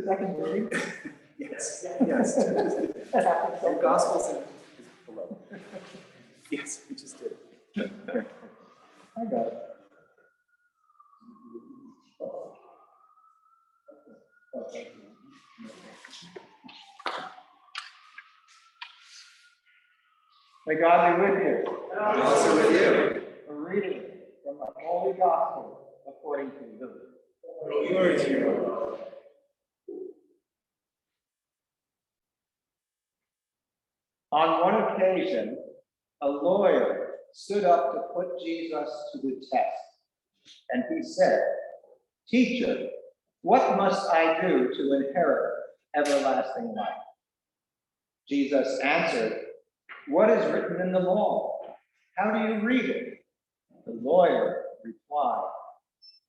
the second reading? Yes, yes. The Gospels is below. Yes, we just did. I got it. Okay. May God be with you. And also with you. A reading from the Holy Gospel according to Luke. Glory to you, Lord. On one occasion, a lawyer stood up to put Jesus to the test, and he said, "Teacher, what must I do to inherit everlasting life?" Jesus answered, "What is written in the law? How do you read it?" The lawyer replied,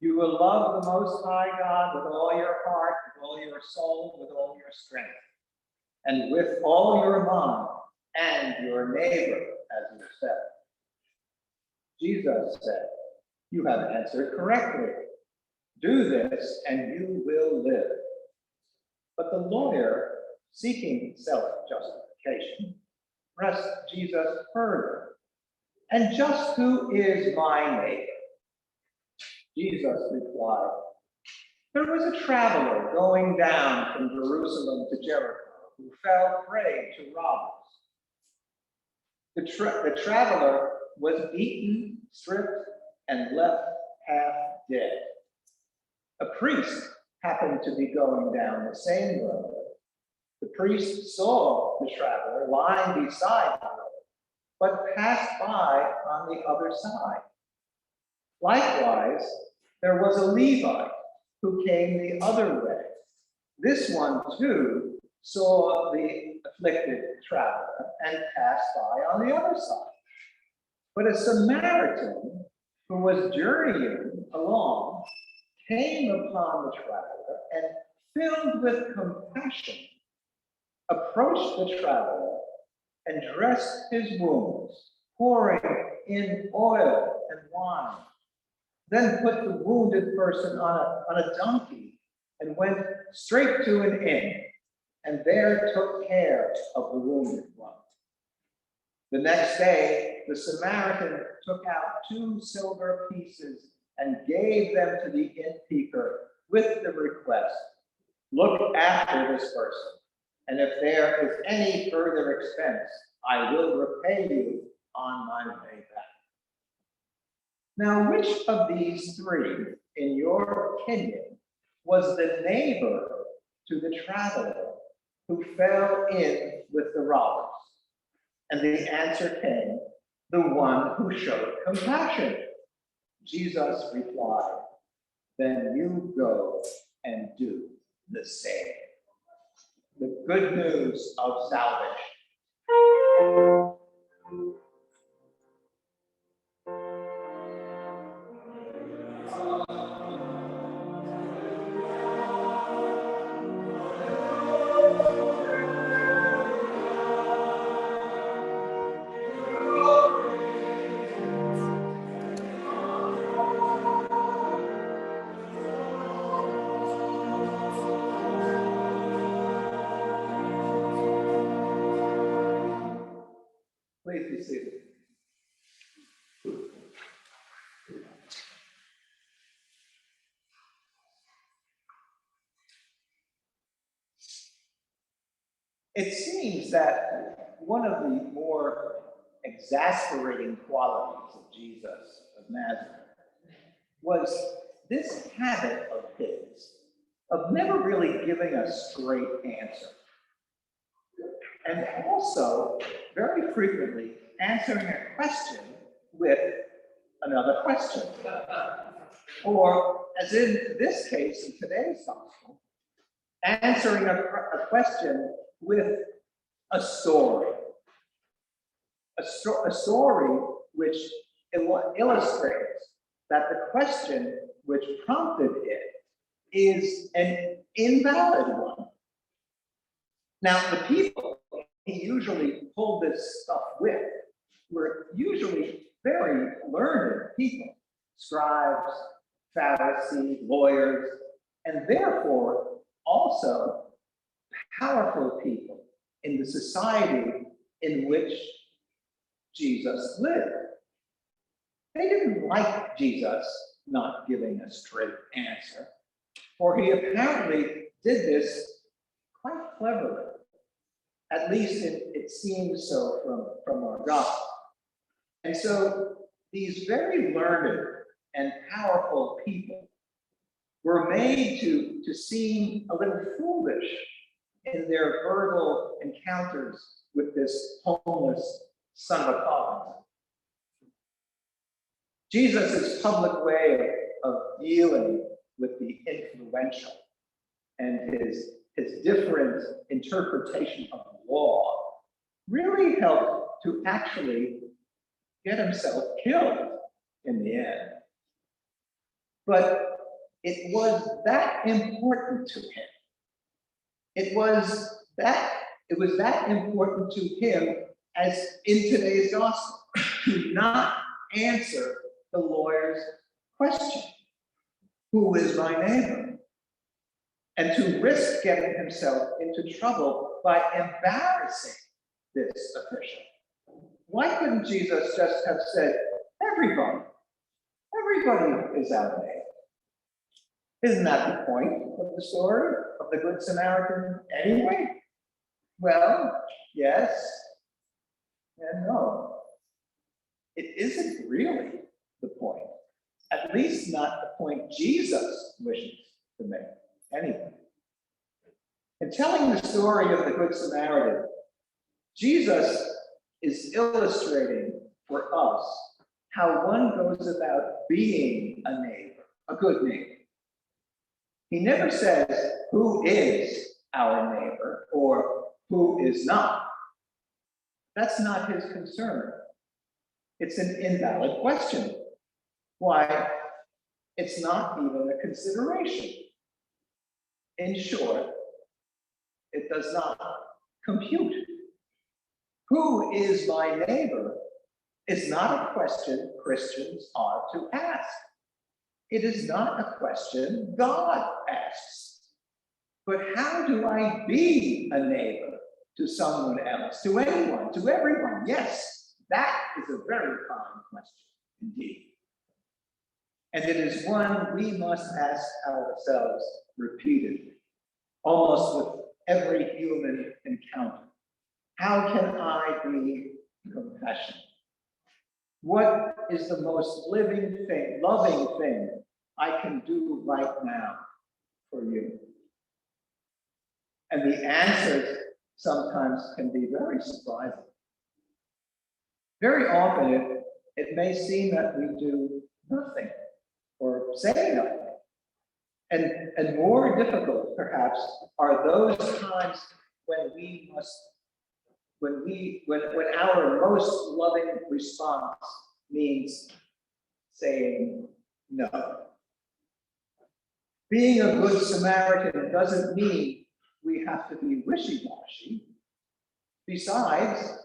"You will love the Most High God with all your heart, with all your soul, with all your strength, and with all your mind, and your neighbor as yourself." Jesus said, "You have answered correctly. Do this, and you will live." But the lawyer, seeking self-justification, pressed Jesus further. "And just who is my neighbor?" Jesus replied, "There was a traveler going down from Jerusalem to Jericho who fell prey to robbers. The traveler was beaten, stripped, and left half dead. A priest happened to be going down the same road. The priest saw the traveler lying beside the road, but passed by on the other side. Likewise, there was a Levite who came the other way. This one, too, saw the afflicted traveler and passed by on the other side. But a Samaritan who was journeying along came upon the traveler and, filled with compassion, approached the traveler and dressed his wounds, pouring in oil and wine. Then put the wounded person on a donkey and went straight to an inn, and there took care of the wounded one. The next day, the Samaritan took out 2 silver pieces and gave them to the innkeeper with the request, "Look after this person, and if there is any further expense, I will repay you on my way back." Now, which of these 3, in your opinion, was the neighbor to the traveler who fell in with the robbers? And the answer came, "The one who showed compassion." Jesus replied, "Then you go and do the same." The good news of salvation. Please be seated. It seems that one of the more exasperating qualities of Jesus of Nazareth was this habit of his of never really giving a straight answer. And also, very frequently, answering a question with another question. Or, as in this case, in today's gospel, answering a question with a story. A story which illustrates that the question which prompted it is an invalid one. Now, the people he usually pulled this stuff with were usually very learned people, scribes, Pharisees, lawyers, and therefore also powerful people in the society in which Jesus lived. They didn't like Jesus not giving a straight answer, for he apparently did this quite cleverly. At least it seems so from our gospel. And so these very learned and powerful people were made to seem a little foolish in their verbal encounters with this homeless son of a cause. Jesus' public way of dealing with the influential and his different interpretation of the law really helped to actually get himself killed in the end. But it was that important to him. It was that important to him, as in today's gospel, to not answer the lawyer's question, who is my neighbor? And to risk getting himself into trouble by embarrassing this official. Why couldn't Jesus just have said, everybody is our neighbor? Isn't that the point of the story of the Good Samaritan anyway? Well, yes and no. It isn't really the point, at least not the point Jesus wishes to make anyway. In telling the story of the Good Samaritan, Jesus is illustrating for us how one goes about being a neighbor, a good neighbor. He never says who is our neighbor or who is not. That's not his concern. It's an invalid question. Why? It's not even a consideration. In short, it does not compute. Who is my neighbor is not a question Christians are to ask. It is not a question God asks. But how do I be a neighbor to someone else, to anyone, to everyone? Yes, that is a very common question indeed. And it is one we must ask ourselves repeatedly, almost with every human encounter. How can I be compassionate? What is the most living thing, loving thing I can do right now for you? And the answers sometimes can be very surprising. Very often it may seem that we do nothing or say nothing. And more difficult, perhaps, are those times when when our most loving response means saying no. Being a good Samaritan doesn't mean we have to be wishy-washy. Besides,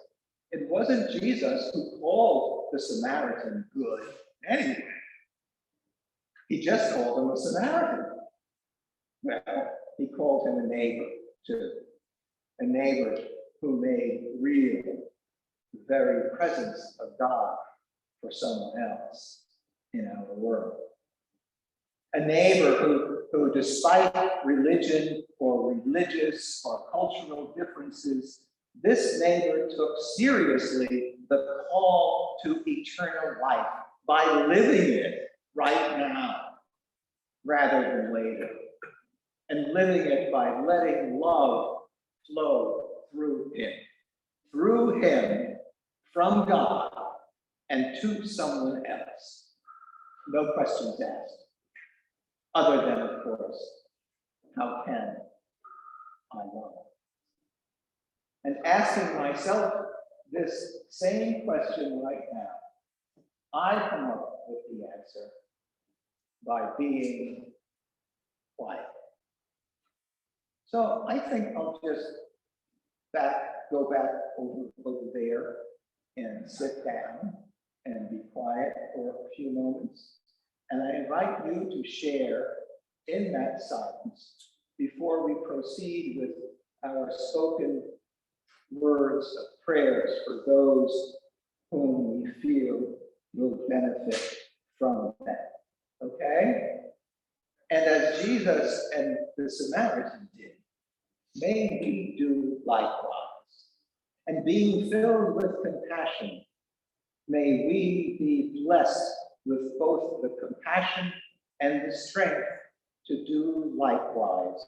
it wasn't Jesus who called the Samaritan good anyway. He just called him a Samaritan. Well, he called him a neighbor too. A neighbor who made real the very presence of God for someone else in our world. A neighbor who despite religion or religious or cultural differences, this neighbor took seriously the call to eternal life by living it right now rather than later, and living it by letting love flow through him from God and to someone else. No questions asked, other than, of course, how can I love? And asking myself this same question right now, I come up with the answer by being quiet. So I think I'll just go back over there and sit down and be quiet for a few moments. And I invite you to share in that silence before we proceed with our spoken words of prayers for those whom we feel will benefit from that. Okay? And as Jesus and the Samaritan did, may we do likewise. And being filled with compassion, may we be blessed with both the compassion and the strength to do likewise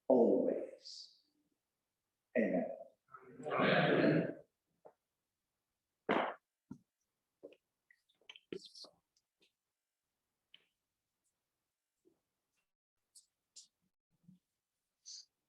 always.